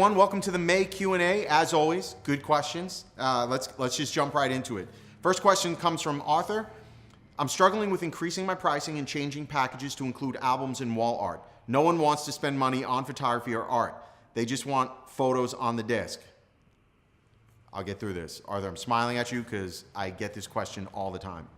everyone. Welcome to the May Q&A. As always, good questions. Let's just jump right into it. First question comes from Arthur. I'm struggling with increasing my pricing and changing packages to include albums and wall art. No one wants to spend money on photography or art. They just want photos on the disc. I'll get through this. Arthur, I'm smiling at you because I get this question all the time.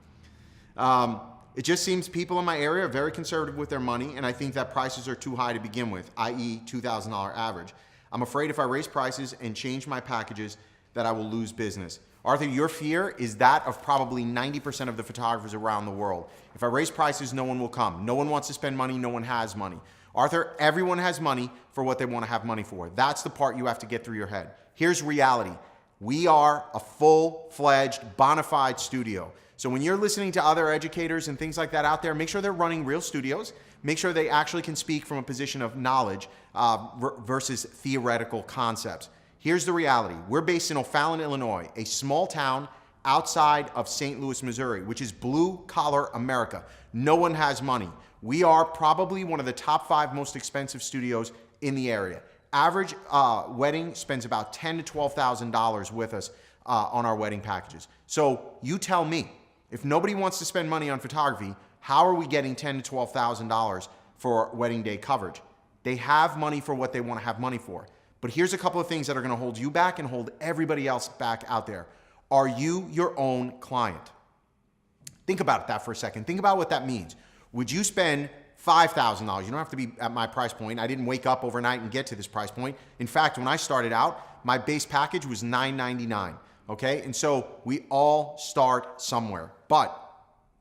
It just seems people in my area are very conservative with their money, and I think that prices are too high to begin with, i.e. $2,000 average. I'm afraid if I raise prices and change my packages that I will lose business. Arthur, your fear is that of probably 90% of the photographers around the world. If I raise prices, no one will come. No one wants to spend money, no one has money. Arthur, everyone has money for what they want to have money for. That's the part you have to get through your head. Here's reality. We are a full-fledged, bona fide studio. So when you're listening to other educators and things like that out there, make sure they're running real studios. Make sure they actually can speak from a position of knowledge versus theoretical concepts. Here's the reality. We're based in O'Fallon, Illinois, a small town outside of St. Louis, Missouri, which is blue-collar America. No one has money. We are probably one of the top 5 most expensive studios in the area. Average wedding spends about $10,000 to $12,000 with us on our wedding packages. So you tell me, if nobody wants to spend money on photography, how are we getting $10,000 to $12,000 for wedding day coverage? They have money for what they want to have money for. But here's a couple of things that are going to hold you back and hold everybody else back out there. Are you your own client? Think about that for a second. Think about what that means. Would you spend $5,000? You don't have to be at my price point. I didn't wake up overnight and get to this price point. In fact, when I started out, my base package was $999. Okay? And so we all start somewhere. But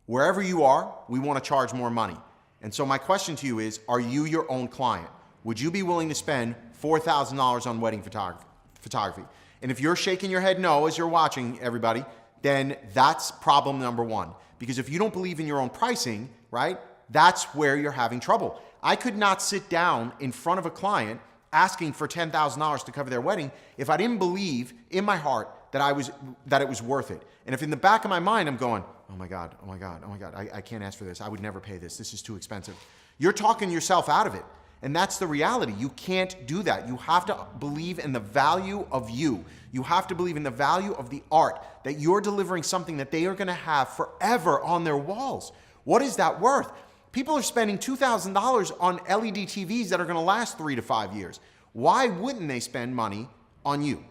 wherever you are, we want to charge more money. And so my question to you is, are you your own client? Would you be willing to spend $4,000 on wedding photography? And if you're shaking your head no as you're watching, everybody, then that's problem number 1. Because if you don't believe in your own pricing, right, that's where you're having trouble. I could not sit down in front of a client asking for $10,000 to cover their wedding if I didn't believe in my heart that it was worth it. And if in the back of my mind I'm going, oh my God, I can't ask for this. I would never pay this. This is too expensive. You're talking yourself out of it. And that's the reality. You can't do that. You have to believe in the value of you. You have to believe in the value of the art, that you're delivering something that they are going to have forever on their walls. What is that worth? People are spending $2,000 on LED TVs that are going to last 3 to 5 years. Why wouldn't they spend money on you?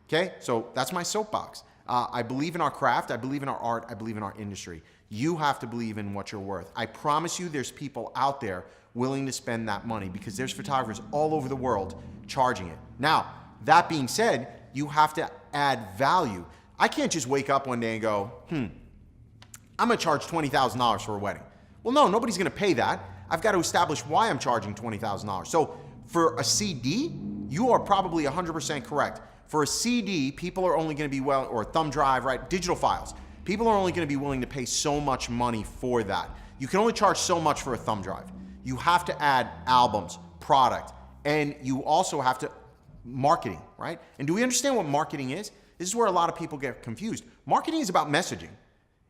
Okay, so that's my soapbox. I believe in our craft. I believe in our art. I believe in our industry. You have to believe in what you're worth. I promise you there's people out there willing to spend that money because there's photographers all over the world charging it. Now, that being said, you have to add value. I can't just wake up one day and go, I'm going to charge $20,000 for a wedding. Well, no, nobody's going to pay that. I've got to establish why I'm charging $20,000. So for a CD, you are probably 100% correct. For a CD, people are only going to be or a thumb drive, right? Digital files. People are only going to be willing to pay so much money for that. You can only charge so much for a thumb drive. You have to add albums, product, and you also have to marketing, right? And do we understand what marketing is? This is where a lot of people get confused. Marketing is about messaging.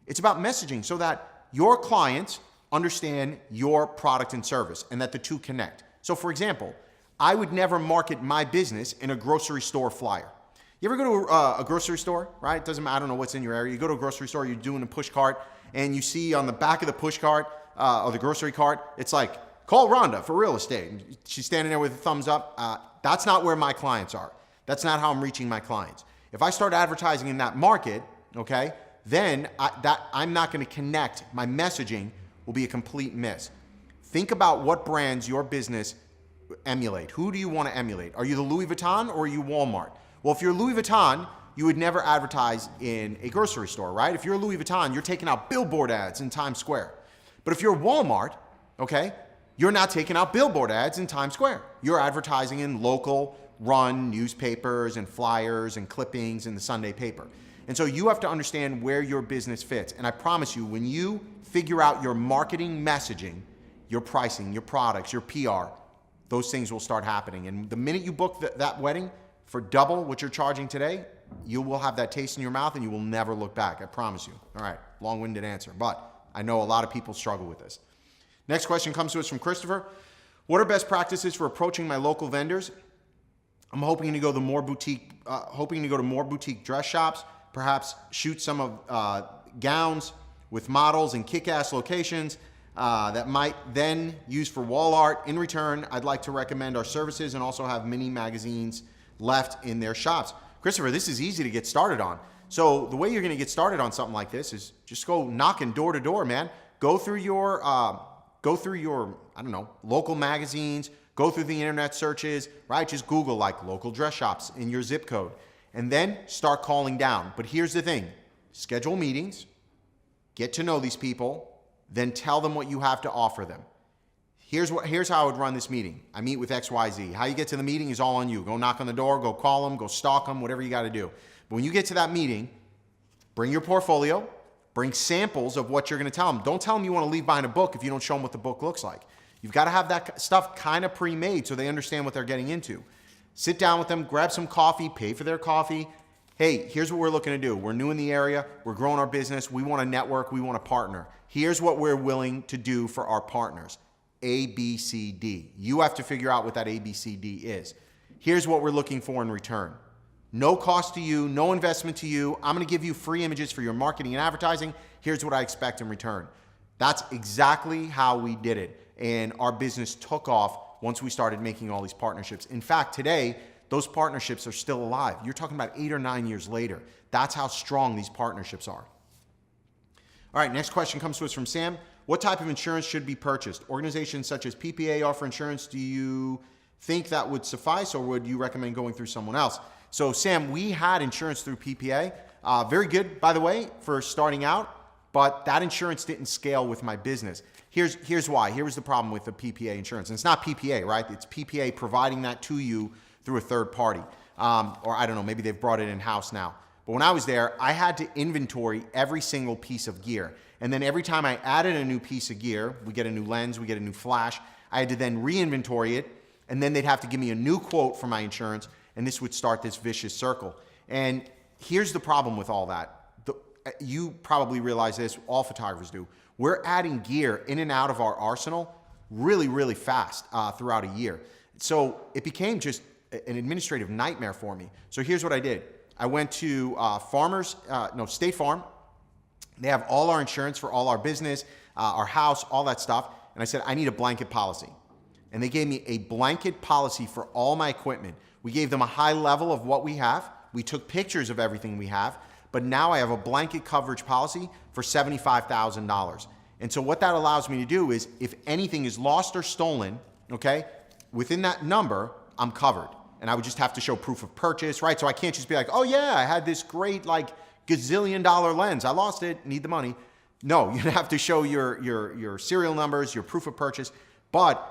It's about messaging so that your clients understand your product and service and that the two connect. So for example, I would never market my business in a grocery store flyer. You ever go to a grocery store, right? It doesn't matter, I don't know what's in your area. You go to a grocery store, you're doing a push cart, and you see on the back of the push cart, or the grocery cart, it's like, call Rhonda for real estate. And she's standing there with a thumbs up. That's not where my clients are. That's not how I'm reaching my clients. If I start advertising in that market, okay, then I'm not going to connect. My messaging will be a complete miss. Think about what brands your business emulate. Who do you want to emulate? Are you the Louis Vuitton or are you Walmart? Well, if you're Louis Vuitton, you would never advertise in a grocery store, right? If you're Louis Vuitton, you're taking out billboard ads in Times Square. But if you're Walmart, okay, you're not taking out billboard ads in Times Square. You're advertising in local run newspapers and flyers and clippings in the Sunday paper. And so you have to understand where your business fits. And I promise you, when you figure out your marketing messaging, your pricing, your products, your PR, those things will start happening. And the minute you book that wedding for double what you're charging today, you will have that taste in your mouth and you will never look back. I promise you. All right, long-winded answer, but I know a lot of people struggle with this. Next question comes to us from Christopher. What are best practices for approaching my local vendors? I'm hoping to go to more boutique dress shops, perhaps shoot some of gowns with models in kick-ass locations that might then use for wall art. In return, I'd like to recommend our services and also have mini magazines left in their shops. Christopher, this is easy to get started on. So the way you're going to get started on something like this is just go knocking door to door, man. Go through your, I don't know, local magazines. Go through the internet searches, right? Just Google like local dress shops in your zip code, and then start calling down. But here's the thing: schedule meetings, get to know these people, then tell them what you have to offer them. Here's how I would run this meeting. I meet with XYZ. How you get to the meeting is all on you. Go knock on the door, go call them, go stalk them, whatever you got to do. But when you get to that meeting, bring your portfolio, bring samples of what you're going to tell them. Don't tell them you want to leave behind a book if you don't show them what the book looks like. You've got to have that stuff kind of pre-made so they understand what they're getting into. Sit down with them, grab some coffee, pay for their coffee. Hey, here's what we're looking to do. We're new in the area. We're growing our business. We want to network. We want to partner. Here's what we're willing to do for our partners. A, B, C, D. You have to figure out what that A, B, C, D is. Here's what we're looking for in return. No cost to you, no investment to you. I'm going to give you free images for your marketing and advertising. Here's what I expect in return. That's exactly how we did it. And our business took off once we started making all these partnerships. In fact, today, those partnerships are still alive. You're talking about 8 or 9 years later. That's how strong these partnerships are. All right, next question comes to us from Sam. What type of insurance should be purchased? Organizations such as PPA offer insurance. Do you think that would suffice, or would you recommend going through someone else? So Sam, we had insurance through PPA. Very good, by the way, for starting out, but that insurance didn't scale with my business. Here's why. Here was the problem with the PPA insurance. And it's not PPA, right? It's PPA providing that to you through a third party. Or I don't know, maybe they've brought it in-house now. But when I was there, I had to inventory every single piece of gear. And then every time I added a new piece of gear, we get a new lens, we get a new flash, I had to then re-inventory it, and then they'd have to give me a new quote for my insurance, and this would start this vicious circle. And here's the problem with all that. You probably realize this, all photographers do. We're adding gear in and out of our arsenal really, really fast throughout a year. So it became just an administrative nightmare for me. So here's what I did. I went to State Farm. They have all our insurance for all our business, our house, all that stuff. And I said, I need a blanket policy. And they gave me a blanket policy for all my equipment. We gave them a high level of what we have. We took pictures of everything we have. But now I have a blanket coverage policy for $75,000. And so what that allows me to do is, if anything is lost or stolen, okay, within that number, I'm covered. And I would just have to show proof of purchase, right? So I can't just be like, oh yeah, I had this great like gazillion-dollar lens. I lost it, need the money. No, you have to show your serial numbers, your proof of purchase. But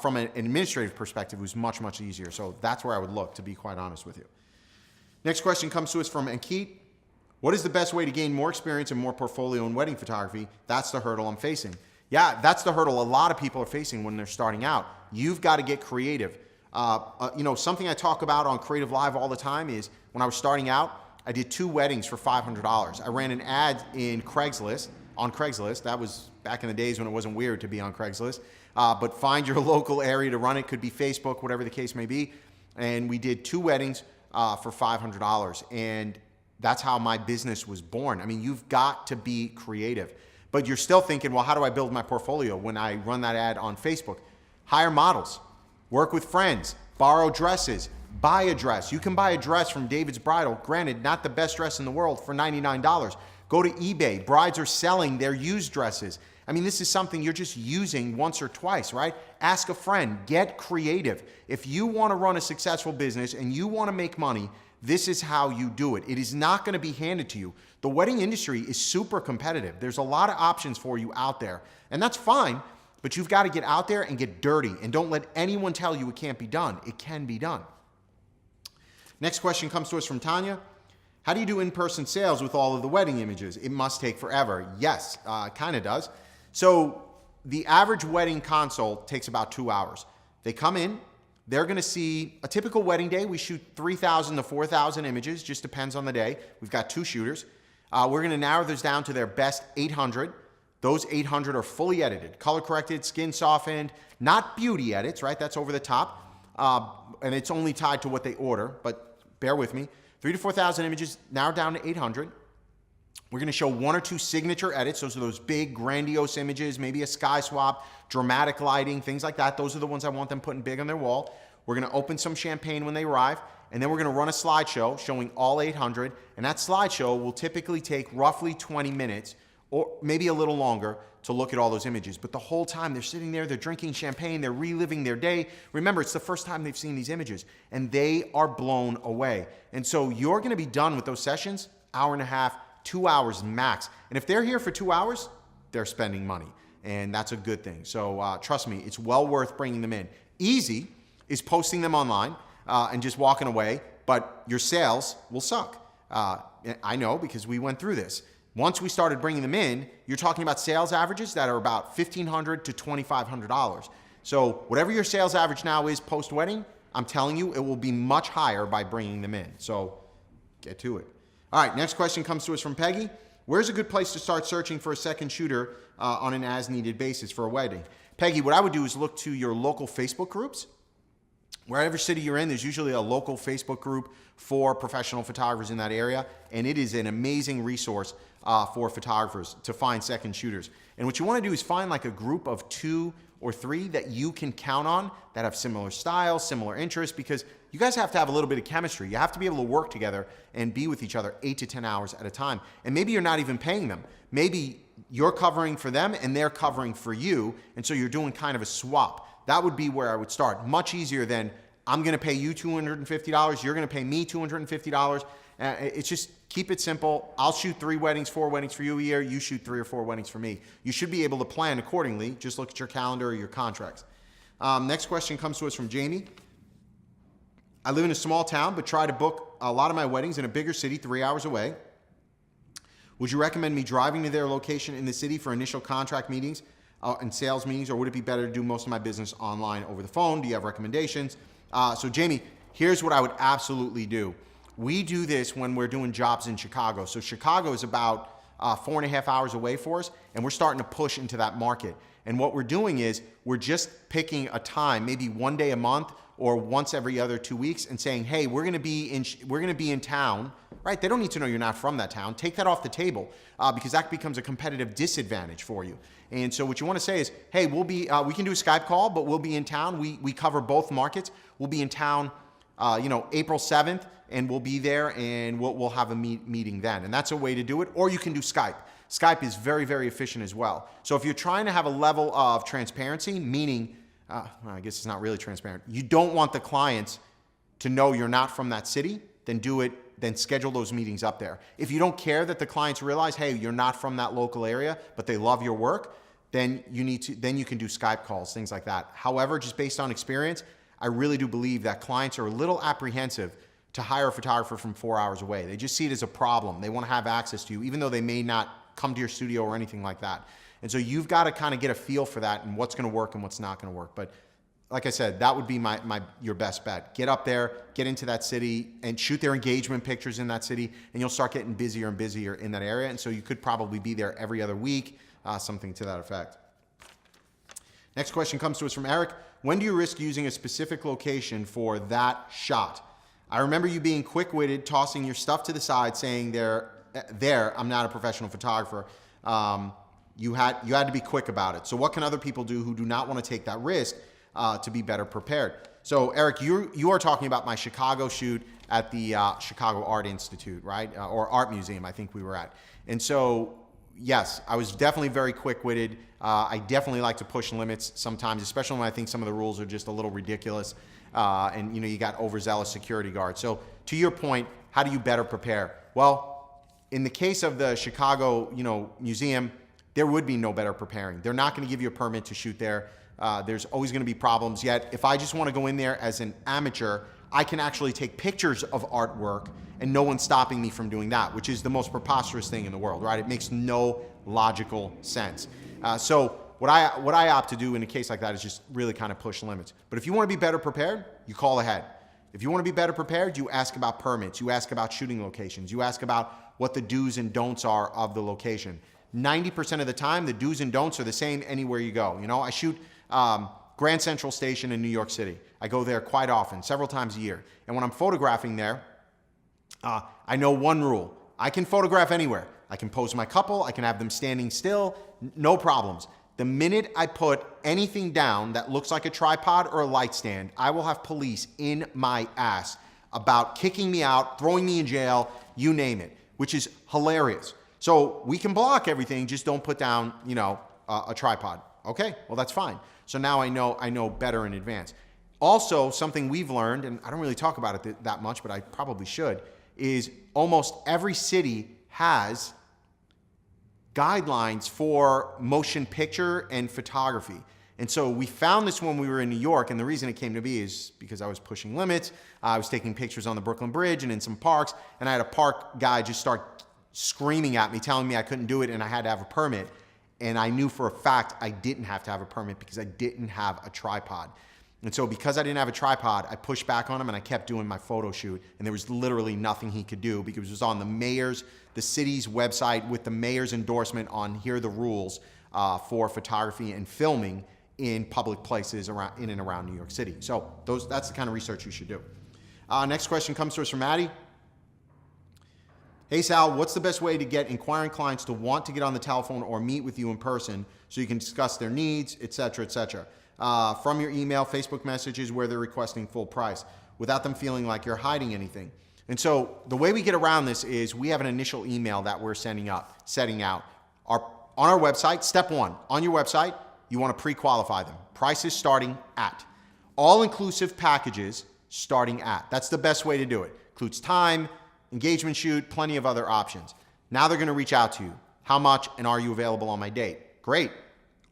from an administrative perspective, it was much, much easier. So that's where I would look, to be quite honest with you. Next question comes to us from Ankit. What is the best way to gain more experience and more portfolio in wedding photography? That's the hurdle I'm facing. Yeah, that's the hurdle a lot of people are facing when they're starting out. You've got to get creative. Something I talk about on Creative Live all the time is when I was starting out, I did 2 weddings for $500. I ran an ad on Craigslist. That was back in the days when it wasn't weird to be on Craigslist. But find your local area to run it. Could be Facebook, whatever the case may be. And we did 2 weddings for $500. And that's how my business was born. I mean, you've got to be creative. But you're still thinking, well, how do I build my portfolio when I run that ad on Facebook? Hire models. Work with friends. Borrow dresses. Buy a dress. You can buy a dress from David's Bridal, granted, not the best dress in the world, for $99. Go to eBay. Brides are selling their used dresses. I mean, this is something you're just using once or twice, right? Ask a friend. Get creative. If you want to run a successful business and you want to make money, this is how you do it. It is not going to be handed to you. The wedding industry is super competitive. There's a lot of options for you out there, and that's fine, but you've got to get out there and get dirty, and don't let anyone tell you it can't be done. It can be done. Next question comes to us from Tanya. How do you do in-person sales with all of the wedding images? It must take forever. Yes, kind of does. So the average wedding consult takes about 2 hours. They come in. They're going to see a typical wedding day. We shoot 3,000 to 4,000 images, just depends on the day. We've got 2 shooters. We're going to narrow those down to their best 800. Those 800 are fully edited, color corrected, skin softened, not beauty edits, right? That's over the top. and it's only tied to what they order, but bear with me. 3,000 to 4,000 images, now down to 800. We're going to show 1 or 2 signature edits. Those are those big, grandiose images, maybe a sky swap, dramatic lighting, things like that. Those are the ones I want them putting big on their wall. We're going to open some champagne when they arrive, and then we're going to run a slideshow showing all 800, and that slideshow will typically take roughly 20 minutes or maybe a little longer to look at all those images. But the whole time they're sitting there, they're drinking champagne, they're reliving their day. Remember, it's the first time they've seen these images, and they are blown away. And so you're going to be done with those sessions, hour and a half, 2 hours max. And if they're here for 2 hours, they're spending money, and that's a good thing. So trust me, it's well worth bringing them in. Easy is posting them online and just walking away, but your sales will suck. I know because we went through this. Once we started bringing them in, you're talking about sales averages that are about $1,500 to $2,500. So whatever your sales average now is post-wedding, I'm telling you, it will be much higher by bringing them in. So get to it. All right, next question comes to us from Peggy. Where's a good place to start searching for a second shooter on an as-needed basis for a wedding? Peggy, what I would do is look to your local Facebook groups. Wherever city you're in, there's usually a local Facebook group for professional photographers in that area, and it is an amazing resource for photographers to find second shooters. And what you want to do is find like a group of 2 or 3 that you can count on that have similar styles, similar interests, because you guys have to have a little bit of chemistry. You have to be able to work together and be with each other 8 to 10 hours at a time. And maybe you're not even paying them. Maybe you're covering for them and they're covering for you, and so you're doing kind of a swap. That would be where I would start. Much easier than I'm going to pay you $250, you're going to pay me $250. It's just keep it simple. I'll shoot 3 weddings, 4 weddings for you a year. You shoot 3 or 4 weddings for me. You should be able to plan accordingly. Just look at your calendar or your contracts. Next question comes to us from Jamie. I live in a small town, but try to book a lot of my weddings in a bigger city 3 hours away. Would you recommend me driving to their location in the city for initial contract meetings and sales meetings, or would it be better to do most of my business online over the phone? Do you have recommendations? So Jamie, here's what I would absolutely do. We do this when we're doing jobs in Chicago. So Chicago is about 4.5 hours away for us, and we're starting to push into that market. And what we're doing is we're just picking a time, maybe one day a month or once every other 2 weeks, and saying, hey, we're going to be in town, right? They don't need to know you're not from that town. Take that off the table because that becomes a competitive disadvantage for you. And so what you want to say is, hey, we can do a Skype call, but we'll be in town. We cover both markets. We'll be in town, April 7th, and we'll be there, and we'll have a meeting then. And that's a way to do it. Or you can do Skype. Skype is very, very efficient as well. So if you're trying to have a level of transparency, meaning, I guess it's not really transparent, you don't want the clients to know you're not from that city, then schedule those meetings up there. If you don't care that the clients realize, hey, you're not from that local area, but they love your work, then you can do Skype calls, things like that. However, just based on experience, I really do believe that clients are a little apprehensive to hire a photographer from 4 hours away. They just see it as a problem. They want to have access to you, even though they may not come to your studio or anything like that. And so you've got to kind of get a feel for that and what's going to work and what's not going to work. But like I said, that would be your best bet. Get up there, get into that city, and shoot their engagement pictures in that city, and you'll start getting busier and busier in that area. And so you could probably be there every other week, something to that effect. Next question comes to us from Eric. When do you risk using a specific location for that shot? I remember you being quick-witted, tossing your stuff to the side, saying there, I'm not a professional photographer. You had to be quick about it. So what can other people do who do not want to take that risk to be better prepared? So Eric, you are talking about my Chicago shoot at the Chicago Art Institute, right? Or Art Museum, I think we were at. And so, yes, I was definitely very quick-witted. I definitely like to push limits sometimes, especially when I think some of the rules are just a little ridiculous. And you got overzealous security guards. So to your point, how do you better prepare? Well, in the case of the Chicago, museum, there would be no better preparing. They're not going to give you a permit to shoot there. There's always going to be problems. Yet, if I just want to go in there as an amateur, I can actually take pictures of artwork, and no one's stopping me from doing that, which is the most preposterous thing in the world, right? It makes no logical sense. So what I opt to do in a case like that is just really kind of push limits. But if you want to be better prepared, you call ahead. If you want to be better prepared, you ask about permits. You ask about shooting locations. You ask about what the do's and don'ts are of the location. 90% of the time, the do's and don'ts are the same anywhere you go. I shoot Grand Central Station in New York City. I go there quite often, several times a year. And when I'm photographing there, I know one rule. I can photograph anywhere. I can pose my couple. I can have them standing still. No problems. The minute I put anything down that looks like a tripod or a light stand, I will have police in my ass about kicking me out, throwing me in jail, you name it, which is hilarious. So we can block everything, just don't put down, a tripod. Okay, well, that's fine. So now I know better in advance. Also, something we've learned, and I don't really talk about it that much, but I probably should, is almost every city has guidelines for motion picture and photography. And so we found this when we were in New York, and the reason it came to be is because I was pushing limits. I was taking pictures on the Brooklyn Bridge and in some parks, and I had a park guy just start screaming at me, telling me I couldn't do it and I had to have a permit. And I knew for a fact I didn't have to have a permit because I didn't have a tripod. And so because I didn't have a tripod, I pushed back on him and I kept doing my photo shoot. And there was literally nothing he could do because it was on the city's website with the mayor's endorsement on here are the rules for photography and filming in public places in and around New York City. So that's the kind of research you should do. Next question comes to us from Maddie. Hey Sal, what's the best way to get inquiring clients to want to get on the telephone or meet with you in person so you can discuss their needs, et cetera, et cetera? From your email, Facebook messages where they're requesting full price without them feeling like you're hiding anything. And so the way we get around this is we have an initial email that we're setting out. On our website, step one, on your website, you want to pre-qualify them. Prices starting at. All-inclusive packages starting at. That's the best way to do it. Includes time, engagement shoot, plenty of other options. Now they're going to reach out to you. How much and are you available on my date? Great.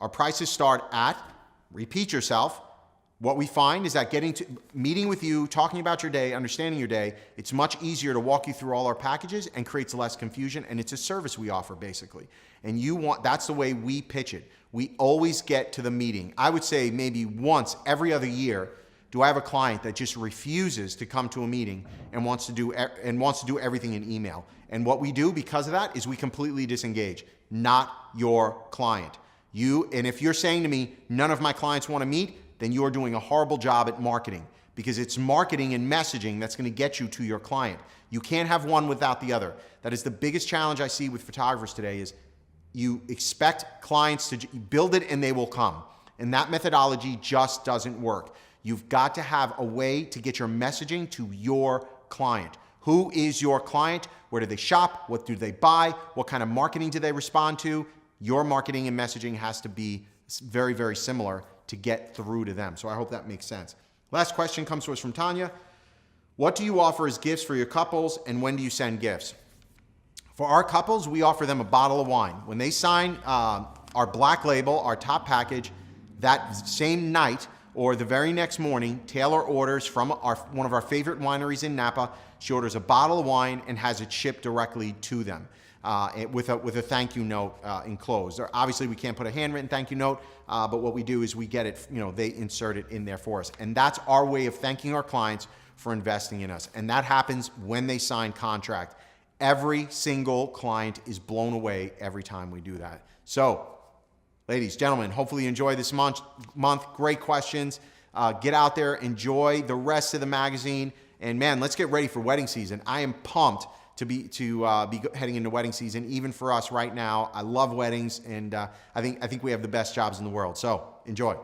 Our prices start at, repeat yourself. What we find is that meeting with you, talking about your day, understanding your day, it's much easier to walk you through all our packages and creates less confusion, and it's a service we offer basically. And that's the way we pitch it. We always get to the meeting. I would say maybe once every other year, do I have a client that just refuses to come to a meeting and wants to do everything in email? And what we do because of that is we completely disengage, not your client. And if you're saying to me, none of my clients want to meet, then you're doing a horrible job at marketing because it's marketing and messaging that's going to get you to your client. You can't have one without the other. That is the biggest challenge I see with photographers today is you expect clients to build it and they will come. And that methodology just doesn't work. You've got to have a way to get your messaging to your client. Who is your client? Where do they shop? What do they buy? What kind of marketing do they respond to? Your marketing and messaging has to be very, very similar to get through to them. So I hope that makes sense. Last question comes to us from Tanya. What do you offer as gifts for your couples and when do you send gifts? For our couples, we offer them a bottle of wine. When they sign our black label, our top package, that same night, or the very next morning, Taylor orders from one of our favorite wineries in Napa. She orders a bottle of wine and has it shipped directly to them with a thank you note enclosed. Obviously, we can't put a handwritten thank you note, but what we do is we get it, they insert it in there for us. And that's our way of thanking our clients for investing in us. And that happens when they sign contract. Every single client is blown away every time we do that. So, ladies, gentlemen, hopefully you enjoy this month. Great questions. Get out there, enjoy the rest of the magazine, and man, let's get ready for wedding season. I am pumped to be heading into wedding season, even for us right now. I love weddings, and I think we have the best jobs in the world. So enjoy.